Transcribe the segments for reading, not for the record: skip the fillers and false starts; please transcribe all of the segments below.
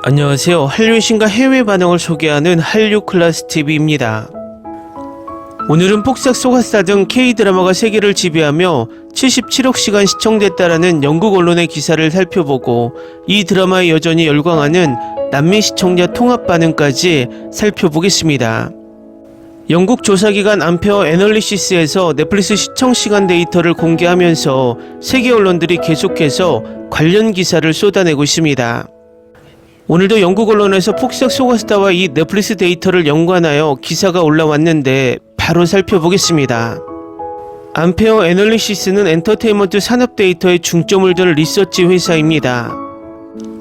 안녕하세요. 한류의 신과 해외 반응을 소개하는 한류클라스TV입니다. 오늘은 폭삭 소가스타 등 K드라마가 세계를 지배하며 77억 시간 시청됐다라는 영국 언론의 기사를 살펴보고 이 드라마에 여전히 열광하는 남미 시청자 통합 반응까지 살펴보겠습니다. 영국 조사기관 암페어 애널리시스에서 넷플릭스 시청시간 데이터를 공개하면서 세계 언론들이 계속해서 관련 기사를 쏟아내고 있습니다. 오늘도 영국 언론에서 폭삭 소가스타와 이 넷플릭스 데이터를 연관하여 기사가 올라왔는데 바로 살펴보겠습니다. 암페어 애널리시스는 엔터테인먼트 산업 데이터에 중점을 둔 리서치 회사입니다.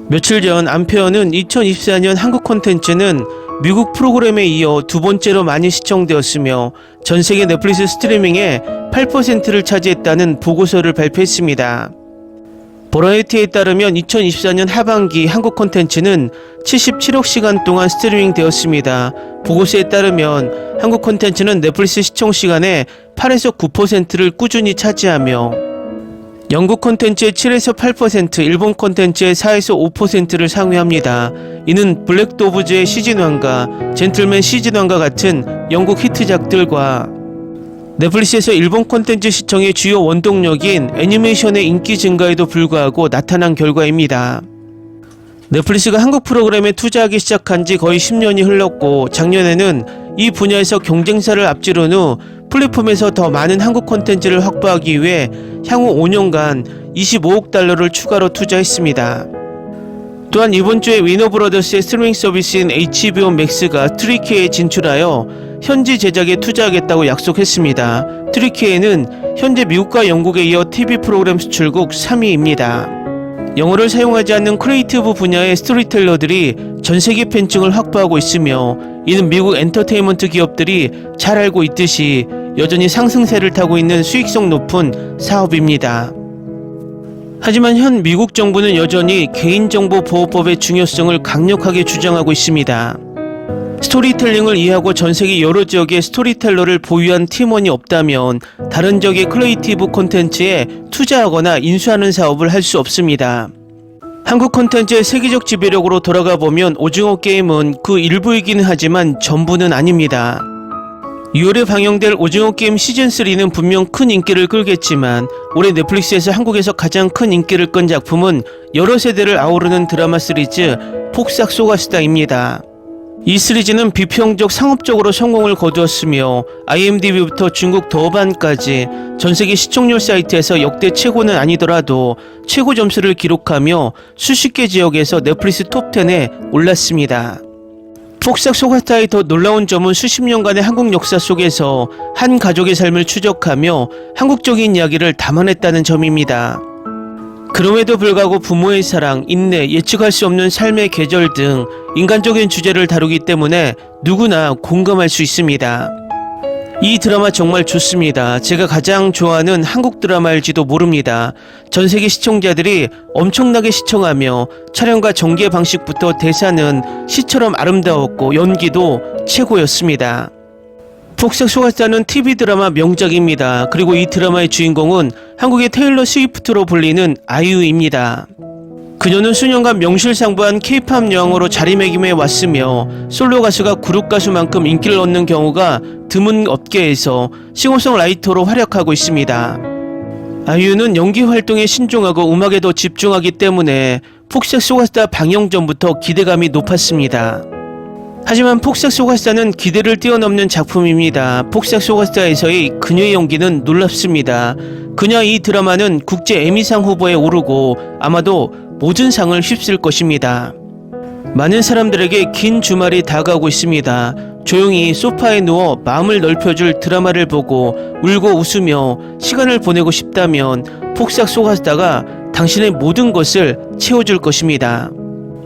며칠 전 암페어는 2024년 한국 콘텐츠는 미국 프로그램에 이어 두 번째로 많이 시청되었으며 전세계 넷플릭스 스트리밍의 8%를 차지했다는 보고서를 발표했습니다. 버라이어티에 따르면 2024년 하반기 한국 콘텐츠는 77억 시간 동안 스트리밍 되었습니다. 보고서에 따르면 한국 콘텐츠는 넷플릭스 시청 시간의 8에서 9%를 꾸준히 차지하며 영국 콘텐츠의 7에서 8%, 일본 콘텐츠의 4에서 5%를 상회합니다. 이는 블랙 도브즈의 시즌1과 젠틀맨 시즌1과 같은 영국 히트작들과 넷플릭스에서 일본 콘텐츠 시청의 주요 원동력인 애니메이션의 인기 증가에도 불구하고 나타난 결과입니다. 넷플릭스가 한국 프로그램에 투자하기 시작한 지 거의 10년이 흘렀고 작년에는 이 분야에서 경쟁사를 앞지른 후 플랫폼에서 더 많은 한국 콘텐츠를 확보하기 위해 향후 5년간 25억 달러를 추가로 투자했습니다. 또한 이번 주에 위너브러더스의 스트리밍 서비스인 HBO Max가 트리키에 진출하여 현지 제작에 투자하겠다고 약속했습니다. 트리키에는 현재 미국과 영국에 이어 TV 프로그램 수출국 3위입니다. 영어를 사용하지 않는 크리에이티브 분야의 스토리텔러들이 전세계 팬층을 확보하고 있으며 이는 미국 엔터테인먼트 기업들이 잘 알고 있듯이 여전히 상승세를 타고 있는 수익성 높은 사업입니다. 하지만 현 미국 정부는 여전히 개인정보보호법의 중요성을 강력하게 주장하고 있습니다. 스토리텔링을 이해하고 전세계 여러 지역의 스토리텔러를 보유한 팀원이 없다면 다른 지역의 크리에이티브 콘텐츠에 투자하거나 인수하는 사업을 할 수 없습니다. 한국 콘텐츠의 세계적 지배력으로 돌아가 보면 오징어 게임은 그 일부이긴 하지만 전부는 아닙니다. 6월에 방영될 오징어 게임 시즌3는 분명 큰 인기를 끌겠지만 올해 넷플릭스에서 한국에서 가장 큰 인기를 끈 작품은 여러 세대를 아우르는 드라마 시리즈 폭삭 소가스타입니다. 이 시리즈는 비평적 상업적으로 성공을 거두었으며 IMDb부터 중국 더반까지 전세계 시청률 사이트에서 역대 최고는 아니더라도 최고 점수를 기록하며 수십 개 지역에서 넷플릭스 톱10에 올랐습니다. 폭삭 소가스타의 더 놀라운 점은 수십 년간의 한국 역사 속에서 한 가족의 삶을 추적하며 한국적인 이야기를 담아냈다는 점입니다. 그럼에도 불구하고 부모의 사랑, 인내, 예측할 수 없는 삶의 계절 등 인간적인 주제를 다루기 때문에 누구나 공감할 수 있습니다. 이 드라마 정말 좋습니다. 제가 가장 좋아하는 한국 드라마일지도 모릅니다. 전세계 시청자들이 엄청나게 시청하며 촬영과 전개 방식부터 대사는 시처럼 아름다웠고 연기도 최고였습니다. 폭삭 소가스타는 TV 드라마 명작입니다. 그리고 이 드라마의 주인공은 한국의 테일러 스위프트로 불리는 아이유입니다. 그녀는 수년간 명실상부한 K-팝 여왕으로 자리매김해 왔으며 솔로 가수가 그룹 가수만큼 인기를 얻는 경우가 드문 업계에서 싱어송라이터로 활약하고 있습니다. 아이유는 연기 활동에 신중하고 음악에도 집중하기 때문에 폭삭 소가스타 방영 전부터 기대감이 높았습니다. 하지만 폭삭 소가스타는 기대를 뛰어넘는 작품입니다. 폭삭 소가스타에서의 그녀의 연기는 놀랍습니다. 그녀 이 드라마는 국제 에미상 후보에 오르고 아마도 모든 상을 휩쓸 것입니다. 많은 사람들에게 긴 주말이 다가오고 있습니다. 조용히 소파에 누워 마음을 넓혀줄 드라마를 보고 울고 웃으며 시간을 보내고 싶다면 폭삭 소가스타가 당신의 모든 것을 채워줄 것입니다.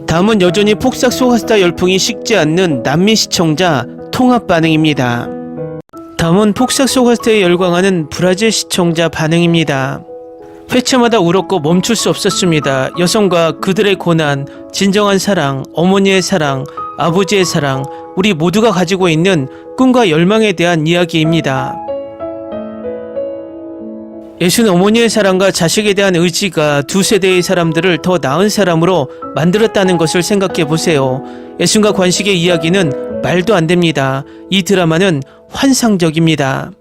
다음은 여전히 폭삭 소가스타 열풍이 식지 않는 남미 시청자 통합 반응입니다. 다음은 폭삭 소가스타에 열광하는 브라질 시청자 반응입니다. 회차마다 울었고 멈출 수 없었습니다. 여성과 그들의 고난, 진정한 사랑, 어머니의 사랑, 아버지의 사랑, 우리 모두가 가지고 있는 꿈과 열망에 대한 이야기입니다. 예수는 어머니의 사랑과 자식에 대한 의지가 두 세대의 사람들을 더 나은 사람으로 만들었다는 것을 생각해 보세요. 예수과 관식의 이야기는 말도 안 됩니다. 이 드라마는 환상적입니다.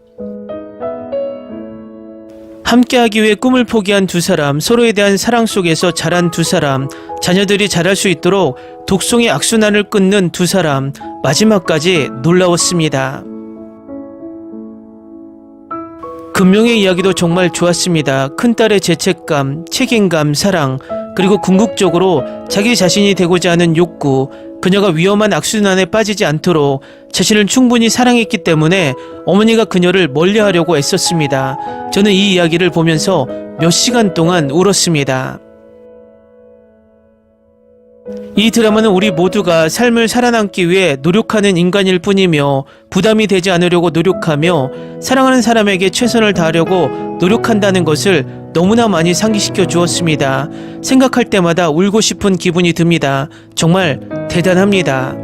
함께하기 위해 꿈을 포기한 두 사람, 서로에 대한 사랑 속에서 자란 두 사람, 자녀들이 자랄 수 있도록 독송의 악순환을 끊는 두 사람, 마지막까지 놀라웠습니다. 금명의 이야기도 정말 좋았습니다. 큰딸의 죄책감, 책임감, 사랑, 그리고 궁극적으로 자기 자신이 되고자 하는 욕구, 그녀가 위험한 악순환에 빠지지 않도록 자신을 충분히 사랑했기 때문에 어머니가 그녀를 멀리하려고 애썼습니다. 저는 이 이야기를 보면서 몇 시간 동안 울었습니다. 이 드라마는 우리 모두가 삶을 살아남기 위해 노력하는 인간일 뿐이며 부담이 되지 않으려고 노력하며 사랑하는 사람에게 최선을 다하려고 노력한다는 것을 너무나 많이 상기시켜 주었습니다. 생각할 때마다 울고 싶은 기분이 듭니다. 정말 대단합니다.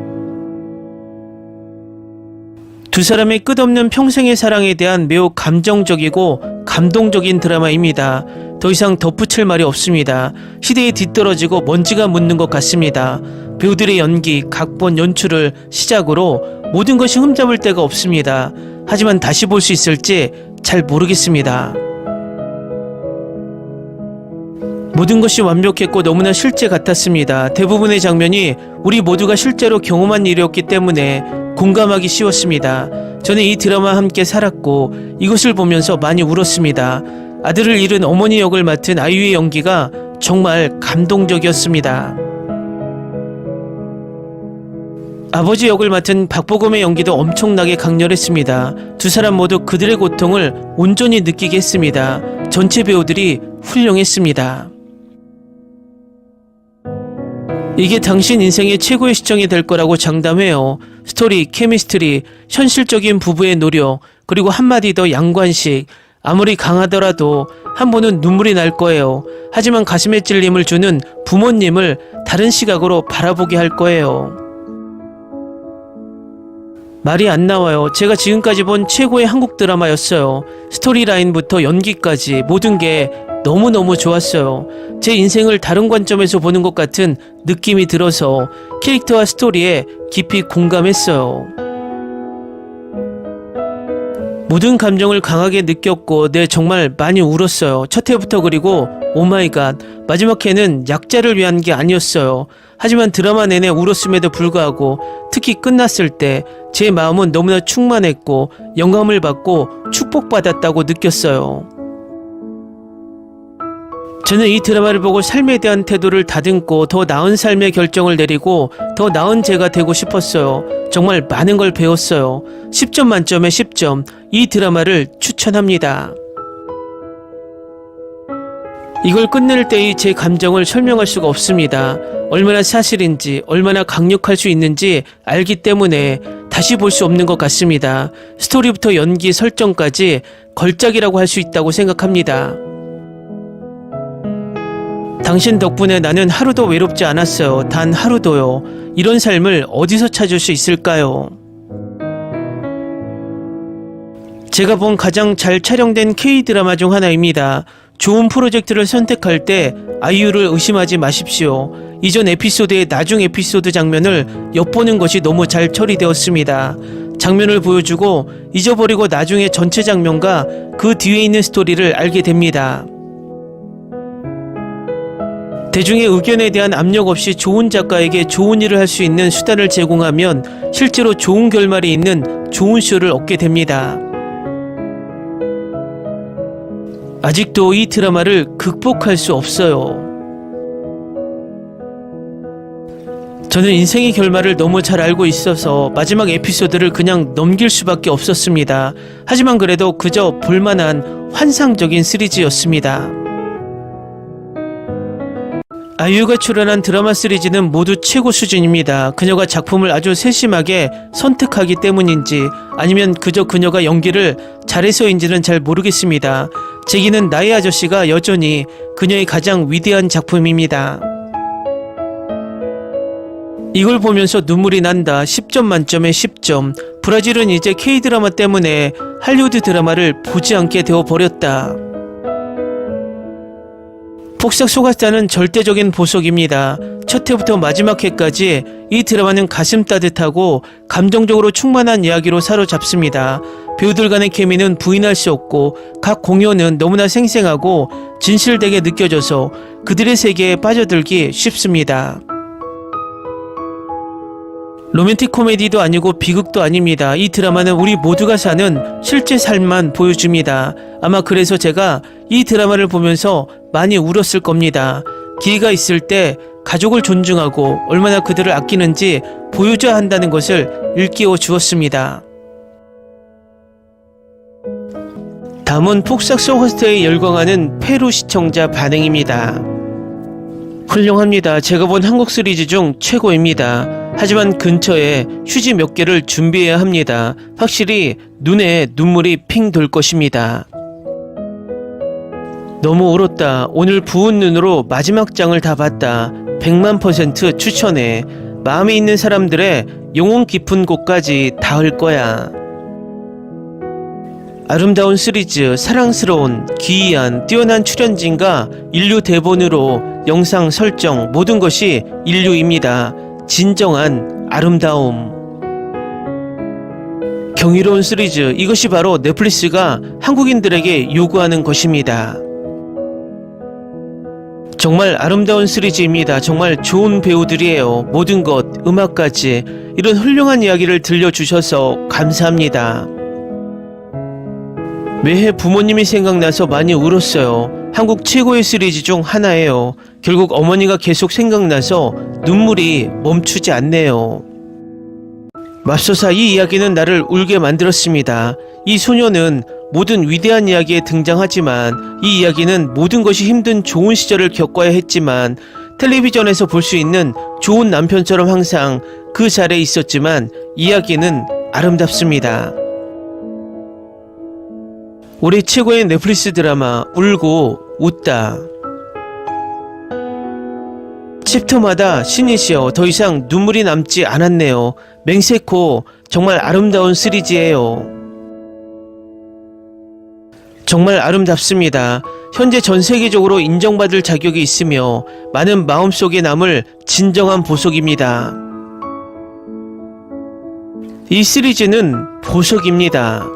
두 사람의 끝없는 평생의 사랑에 대한 매우 감정적이고 감동적인 드라마입니다. 더 이상 덧붙일 말이 없습니다. 시대에 뒤떨어지고 먼지가 묻는 것 같습니다. 배우들의 연기, 각본, 연출을 시작으로 모든 것이 흠잡을 데가 없습니다. 하지만 다시 볼 수 있을지 잘 모르겠습니다. 모든 것이 완벽했고 너무나 실제 같았습니다. 대부분의 장면이 우리 모두가 실제로 경험한 일이었기 때문에 공감하기 쉬웠습니다. 저는 이 드라마와 함께 살았고 이것을 보면서 많이 울었습니다. 아들을 잃은 어머니 역을 맡은 아이유의 연기가 정말 감동적이었습니다. 아버지 역을 맡은 박보검의 연기도 엄청나게 강렬했습니다. 두 사람 모두 그들의 고통을 온전히 느끼게 했습니다. 전체 배우들이 훌륭했습니다. 이게 당신 인생의 최고의 시청이 될 거라고 장담해요. 스토리, 케미스트리, 현실적인 부부의 노력, 그리고 한마디 더 양관식. 아무리 강하더라도 한 번은 눈물이 날 거예요. 하지만 가슴에 찔림을 주는 부모님을 다른 시각으로 바라보게 할 거예요. 말이 안 나와요. 제가 지금까지 본 최고의 한국 드라마였어요. 스토리라인부터 연기까지 모든 게 너무너무 좋았어요. 제 인생을 다른 관점에서 보는 것 같은 느낌이 들어서 캐릭터와 스토리에 깊이 공감했어요. 모든 감정을 강하게 느꼈고 정말 많이 울었어요. 첫 회부터. 그리고 오마이갓, 마지막 회는 약자를 위한 게 아니었어요. 하지만 드라마 내내 울었음에도 불구하고 특히 끝났을 때 제 마음은 너무나 충만했고 영감을 받고 축복받았다고 느꼈어요. 저는 이 드라마를 보고 삶에 대한 태도를 다듬고 더 나은 삶의 결정을 내리고 더 나은 제가 되고 싶었어요. 정말 많은 걸 배웠어요. 10점 만점에 10점. 이 드라마를 추천합니다. 이걸 끝낼 때의 제 감정을 설명할 수가 없습니다. 얼마나 사실인지, 얼마나 강력할 수 있는지 알기 때문에 다시 볼 수 없는 것 같습니다. 스토리부터 연기, 설정까지 걸작이라고 할 수 있다고 생각합니다. 당신 덕분에 나는 하루도 외롭지 않았어요. 단 하루도요. 이런 삶을 어디서 찾을 수 있을까요? 제가 본 가장 잘 촬영된 K-드라마 중 하나입니다. 좋은 프로젝트를 선택할 때 아이유를 의심하지 마십시오. 이전 에피소드의 나중 에피소드 장면을 엿보는 것이 너무 잘 처리되었습니다. 장면을 보여주고 잊어버리고 나중에 전체 장면과 그 뒤에 있는 스토리를 알게 됩니다. 대중의 의견에 대한 압력 없이 좋은 작가에게 좋은 일을 할 수 있는 수단을 제공하면 실제로 좋은 결말이 있는 좋은 쇼를 얻게 됩니다. 아직도 이 드라마를 극복할 수 없어요. 저는 인생의 결말을 너무 잘 알고 있어서 마지막 에피소드를 그냥 넘길 수밖에 없었습니다. 하지만 그래도 그저 볼만한 환상적인 시리즈였습니다. 아이유가 출연한 드라마 시리즈는 모두 최고 수준입니다. 그녀가 작품을 아주 세심하게 선택하기 때문인지 아니면 그저 그녀가 연기를 잘해서인지는 잘 모르겠습니다. 제기는 나의 아저씨가 여전히 그녀의 가장 위대한 작품입니다. 이걸 보면서 눈물이 난다. 10점 만점에 10점. 브라질은 이제 K-드라마 때문에 할리우드 드라마를 보지 않게 되어버렸다. 폭삭 속았다는 절대적인 보석입니다. 첫 회부터 마지막 회까지 이 드라마는 가슴 따뜻하고 감정적으로 충만한 이야기로 사로잡습니다. 배우들 간의 케미는 부인할 수 없고 각 공연은 너무나 생생하고 진실되게 느껴져서 그들의 세계에 빠져들기 쉽습니다. 로맨틱 코미디도 아니고 비극도 아닙니다. 이 드라마는 우리 모두가 사는 실제 삶만 보여줍니다. 아마 그래서 제가 이 드라마를 보면서 많이 울었을 겁니다. 기회가 있을 때 가족을 존중하고 얼마나 그들을 아끼는지 보여줘야 한다는 것을 일깨워 주었습니다. 다음은 폭삭 속았다에 열광하는 페루 시청자 반응입니다. 훌륭합니다. 제가 본 한국 시리즈 중 최고입니다. 하지만 근처에 휴지 몇 개를 준비해야 합니다. 확실히 눈에 눈물이 핑 돌 것입니다. 너무 울었다. 오늘 부은 눈으로 마지막 장을 다 봤다. 100만% 추천해. 마음에 있는 사람들의 영혼 깊은 곳까지 닿을 거야. 아름다운 시리즈, 사랑스러운, 기이한, 뛰어난 출연진과 인류 대본으로 영상 설정 모든 것이 인류입니다. 진정한 아름다움. 경이로운 시리즈, 이것이 바로 넷플릭스가 한국인들에게 요구하는 것입니다. 정말 아름다운 시리즈입니다. 정말 좋은 배우들이에요. 모든 것, 음악까지 이런 훌륭한 이야기를 들려주셔서 감사합니다. 매해 부모님이 생각나서 많이 울었어요. 한국 최고의 시리즈 중 하나예요. 결국 어머니가 계속 생각나서 눈물이 멈추지 않네요. 맙소사 이 이야기는 나를 울게 만들었습니다. 이 소녀는 모든 위대한 이야기에 등장하지만 이 이야기는 모든 것이 힘든 좋은 시절을 겪어야 했지만 텔레비전에서 볼 수 있는 좋은 남편처럼 항상 그 자리에 있었지만 이야기는 아름답습니다. 올해 최고의 넷플릭스 드라마 울고 웃다. 챕터마다 신이시여 더 이상 눈물이 남지 않았네요. 맹세코 정말 아름다운 시리즈예요. 정말 아름답습니다. 현재 전 세계적으로 인정받을 자격이 있으며 많은 마음속에 남을 진정한 보석입니다. 이 시리즈는 보석입니다.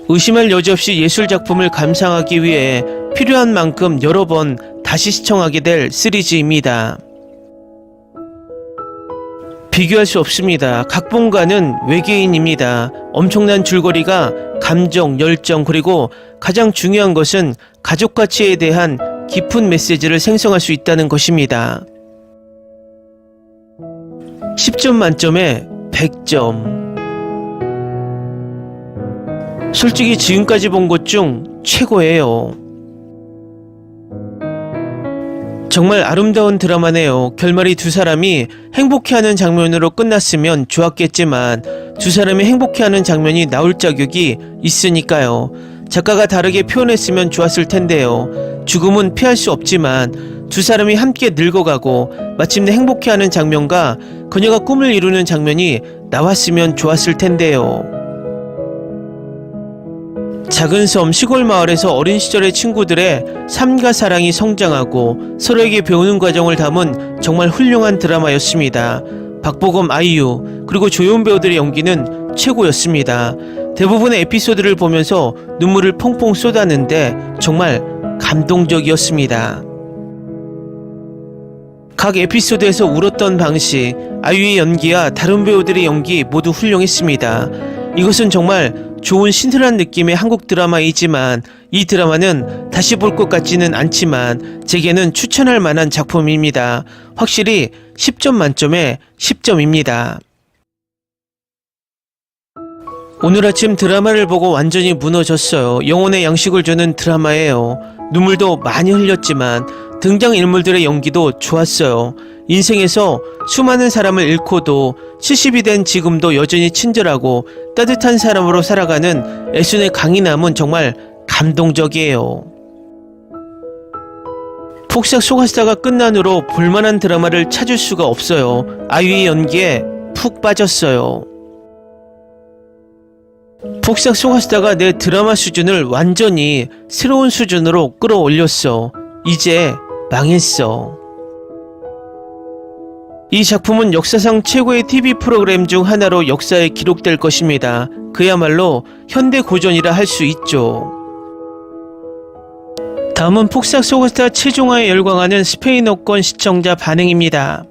의심할 여지 없이 예술작품을 감상하기 위해 필요한 만큼 여러 번 다시 시청하게 될 시리즈입니다. 비교할 수 없습니다. 각본가는 외계인입니다. 엄청난 줄거리가 감정, 열정 그리고 가장 중요한 것은 가족 가치에 대한 깊은 메시지를 생성할 수 있다는 것입니다. 10점 만점에 100점. 솔직히 지금까지 본 것 중 최고예요. 정말 아름다운 드라마네요. 결말이 두 사람이 행복해하는 장면으로 끝났으면 좋았겠지만 두 사람이 행복해하는 장면이 나올 자격이 있으니까요. 작가가 다르게 표현했으면 좋았을 텐데요. 죽음은 피할 수 없지만 두 사람이 함께 늙어가고 마침내 행복해하는 장면과 그녀가 꿈을 이루는 장면이 나왔으면 좋았을 텐데요. 작은 섬 시골 마을에서 어린 시절의 친구들의 삶과 사랑이 성장하고 서로에게 배우는 과정을 담은 정말 훌륭한 드라마였습니다. 박보검, 아이유 그리고 조연 배우들의 연기는 최고였습니다. 대부분의 에피소드를 보면서 눈물을 펑펑 쏟았는데 정말 감동적이었습니다. 각 에피소드에서 울었던 방식, 아이유의 연기와 다른 배우들의 연기 모두 훌륭했습니다. 이것은 정말 좋은 신선한 느낌의 한국 드라마이지만 이 드라마는 다시 볼 것 같지는 않지만 제게는 추천할 만한 작품입니다. 확실히 10점 만점에 10점입니다. 오늘 아침 드라마를 보고 완전히 무너졌어요. 영혼의 양식을 주는 드라마예요. 눈물도 많이 흘렸지만 등장인물들의 연기도 좋았어요. 인생에서 수많은 사람을 잃고도 70이 된 지금도 여전히 친절하고 따뜻한 사람으로 살아가는 애순의 강인함은 정말 감동적이에요. 폭삭 속았다가 끝난 후로 볼만한 드라마를 찾을 수가 없어요. 아이유의 연기에 푹 빠졌어요. 폭삭 속았다가 내 드라마 수준을 완전히 새로운 수준으로 끌어올렸어. 이제 망했어. 이 작품은 역사상 최고의 TV 프로그램 중 하나로 역사에 기록될 것입니다. 그야말로 현대 고전이라 할 수 있죠. 다음은 폭삭 속았다 최종화에 열광하는 스페인어권 시청자 반응입니다.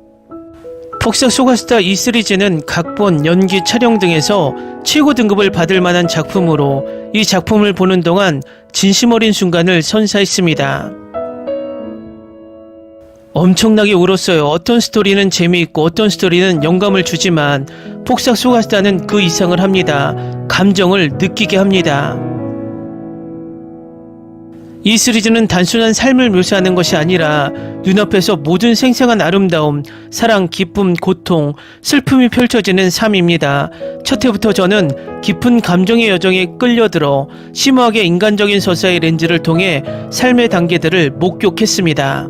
폭삭 속았다 이 시리즈는 각본, 연기, 촬영 등에서 최고 등급을 받을 만한 작품으로 이 작품을 보는 동안 진심 어린 순간을 선사했습니다. 엄청나게 울었어요. 어떤 스토리는 재미있고 어떤 스토리는 영감을 주지만 폭삭 속았다는 그 이상을 합니다. 감정을 느끼게 합니다. 이 시리즈는 단순한 삶을 묘사하는 것이 아니라 눈앞에서 모든 생생한 아름다움, 사랑, 기쁨, 고통, 슬픔이 펼쳐지는 삶입니다. 첫 해부터 저는 깊은 감정의 여정에 끌려들어 심오하게 인간적인 서사의 렌즈를 통해 삶의 단계들을 목격했습니다.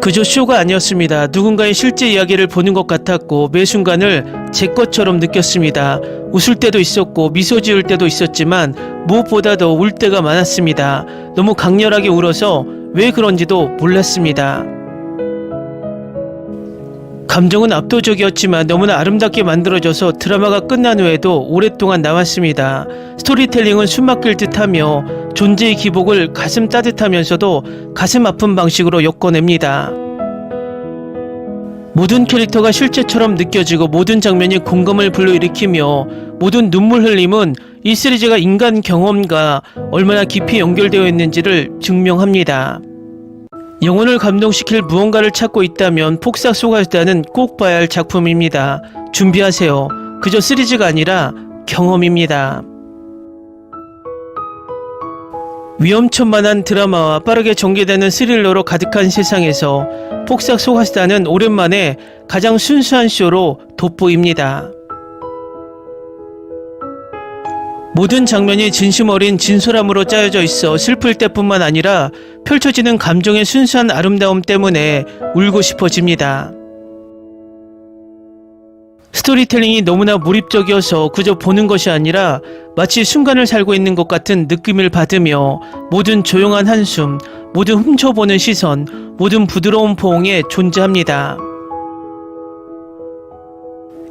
그저 쇼가 아니었습니다. 누군가의 실제 이야기를 보는 것 같았고 매 순간을 제 것처럼 느꼈습니다. 웃을 때도 있었고 미소 지을 때도 있었지만 무엇보다도 울 때가 많았습니다. 너무 강렬하게 울어서 왜 그런지도 몰랐습니다. 감정은 압도적이었지만 너무나 아름답게 만들어져서 드라마가 끝난 후에도 오랫동안 남았습니다. 스토리텔링은 숨막힐 듯하며 존재의 기복을 가슴 따뜻하면서도 가슴 아픈 방식으로 엮어냅니다. 모든 캐릭터가 실제처럼 느껴지고 모든 장면이 공감을 불러일으키며 모든 눈물 흘림은 이 시리즈가 인간 경험과 얼마나 깊이 연결되어 있는지를 증명합니다. 영혼을 감동시킬 무언가를 찾고 있다면 폭삭 속았다는 꼭 봐야 할 작품입니다. 준비하세요. 그저 시리즈가 아니라 경험입니다. 위험천만한 드라마와 빠르게 전개되는 스릴러로 가득한 세상에서 폭삭 속았다는 오랜만에 가장 순수한 쇼로 돋보입니다. 모든 장면이 진심 어린 진솔함으로 짜여져 있어 슬플 때뿐만 아니라 펼쳐지는 감정의 순수한 아름다움 때문에 울고 싶어집니다. 스토리텔링이 너무나 몰입적이어서 그저 보는 것이 아니라 마치 순간을 살고 있는 것 같은 느낌을 받으며 모든 조용한 한숨, 모든 훔쳐보는 시선, 모든 부드러운 포옹에 존재합니다.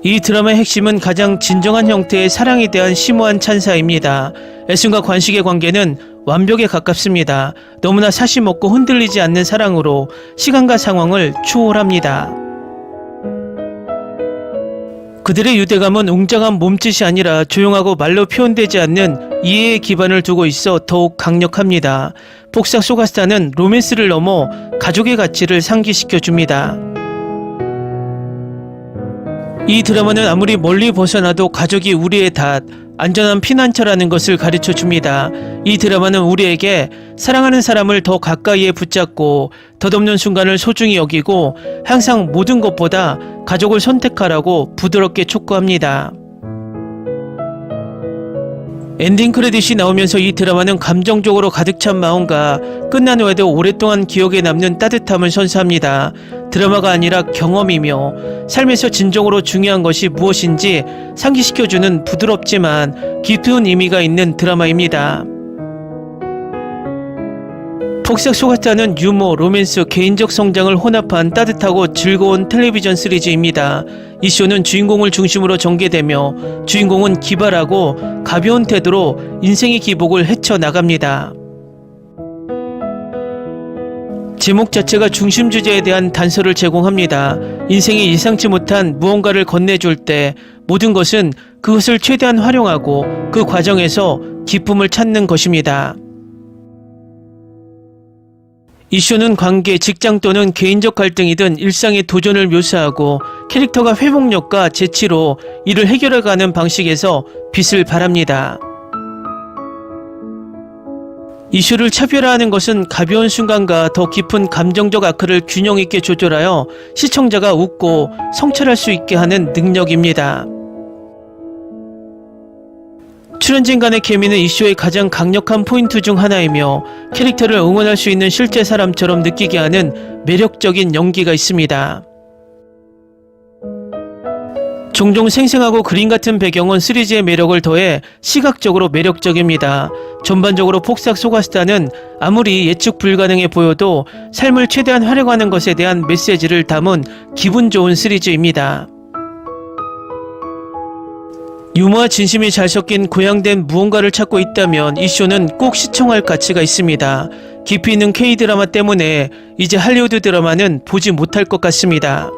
이 드라마의 핵심은 가장 진정한 형태의 사랑에 대한 심오한 찬사입니다. 애순과 관식의 관계는 완벽에 가깝습니다. 너무나 사심 없고 흔들리지 않는 사랑으로 시간과 상황을 추월합니다. 그들의 유대감은 웅장한 몸짓이 아니라 조용하고 말로 표현되지 않는 이해의 기반을 두고 있어 더욱 강력합니다. 폭삭 속았다는 로맨스를 넘어 가족의 가치를 상기시켜줍니다. 이 드라마는 아무리 멀리 벗어나도 가족이 우리의 닷, 안전한 피난처라는 것을 가르쳐 줍니다. 이 드라마는 우리에게 사랑하는 사람을 더 가까이에 붙잡고 덧없는 순간을 소중히 여기고 항상 모든 것보다 가족을 선택하라고 부드럽게 촉구합니다. 엔딩 크레딧이 나오면서 이 드라마는 감정적으로 가득 찬 마음과 끝난 후에도 오랫동안 기억에 남는 따뜻함을 선사합니다. 드라마가 아니라 경험이며 삶에서 진정으로 중요한 것이 무엇인지 상기시켜주는 부드럽지만 깊은 의미가 있는 드라마입니다. 폭삭 속았다는 유머, 로맨스, 개인적 성장을 혼합한 따뜻하고 즐거운 텔레비전 시리즈입니다. 이 쇼는 주인공을 중심으로 전개되며 주인공은 기발하고 가벼운 태도로 인생의 기복을 헤쳐나갑니다. 제목 자체가 중심 주제에 대한 단서를 제공합니다. 인생이 예상치 못한 무언가를 건네줄 때 모든 것은 그것을 최대한 활용하고 그 과정에서 기쁨을 찾는 것입니다. 이 쇼는 관계, 직장 또는 개인적 갈등이든 일상의 도전을 묘사하고 캐릭터가 회복력과 재치로 이를 해결해가는 방식에서 빛을 발합니다. 이 쇼를 차별화하는 것은 가벼운 순간과 더 깊은 감정적 아크를 균형 있게 조절하여 시청자가 웃고 성찰할 수 있게 하는 능력입니다. 출연진 간의 케미는 이 쇼의 가장 강력한 포인트 중 하나이며 캐릭터를 응원할 수 있는 실제 사람처럼 느끼게 하는 매력적인 연기가 있습니다. 종종 생생하고 그림 같은 배경은 시리즈의 매력을 더해 시각적으로 매력적입니다. 전반적으로 폭삭 소가스타는 아무리 예측 불가능해 보여도 삶을 최대한 활용하는 것에 대한 메시지를 담은 기분 좋은 시리즈입니다. 유머와 진심이 잘 섞인 고양된 무언가를 찾고 있다면 이 쇼는 꼭 시청할 가치가 있습니다. 깊이 있는 K-드라마 때문에 이제 할리우드 드라마는 보지 못할 것 같습니다.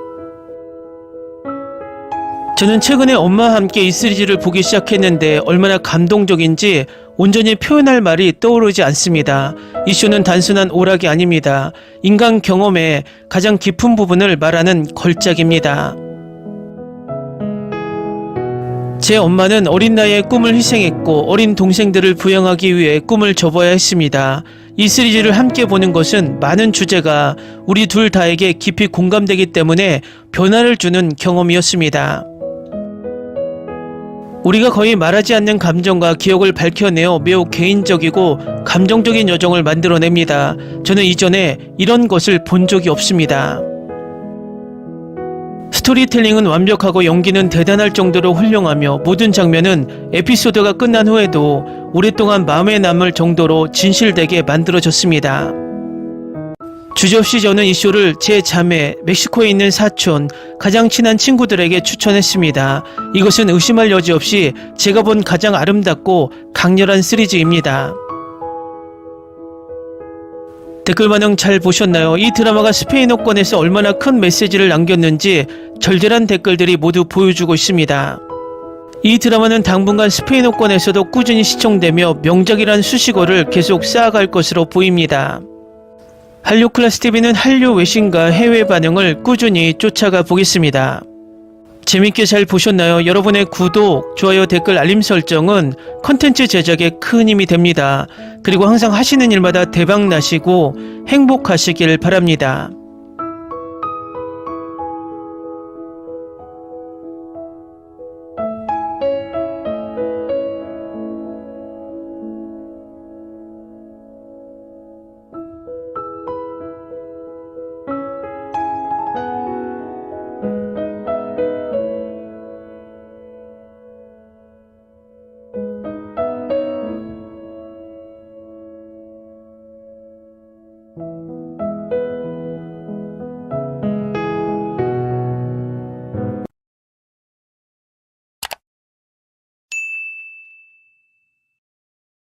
저는 최근에 엄마와 함께 이 시리즈를 보기 시작했는데 얼마나 감동적인지 온전히 표현할 말이 떠오르지 않습니다. 이 쇼는 단순한 오락이 아닙니다. 인간 경험의 가장 깊은 부분을 말하는 걸작입니다. 제 엄마는 어린 나이에 꿈을 희생했고 어린 동생들을 부양하기 위해 꿈을 접어야 했습니다. 이 시리즈를 함께 보는 것은 많은 주제가 우리 둘 다에게 깊이 공감되기 때문에 변화를 주는 경험이었습니다. 우리가 거의 말하지 않는 감정과 기억을 밝혀내어 매우 개인적이고 감정적인 여정을 만들어냅니다. 저는 이전에 이런 것을 본 적이 없습니다. 스토리텔링은 완벽하고 연기는 대단할 정도로 훌륭하며 모든 장면은 에피소드가 끝난 후에도 오랫동안 마음에 남을 정도로 진실되게 만들어졌습니다. 주저없이 저는 이 쇼를 제 자매, 멕시코에 있는 사촌, 가장 친한 친구들에게 추천했습니다. 이것은 의심할 여지 없이 제가 본 가장 아름답고 강렬한 시리즈입니다. 댓글 반응 잘 보셨나요? 이 드라마가 스페인어권에서 얼마나 큰 메시지를 남겼는지 절절한 댓글들이 모두 보여주고 있습니다. 이 드라마는 당분간 스페인어권에서도 꾸준히 시청되며 명작이란 수식어를 계속 쌓아갈 것으로 보입니다. 한류 클래스 TV는 한류 외신과 해외 반응을 꾸준히 쫓아가 보겠습니다. 재밌게 잘 보셨나요? 여러분의 구독, 좋아요, 댓글, 알림 설정은 컨텐츠 제작에 큰 힘이 됩니다. 그리고 항상 하시는 일마다 대박 나시고 행복하시길 바랍니다.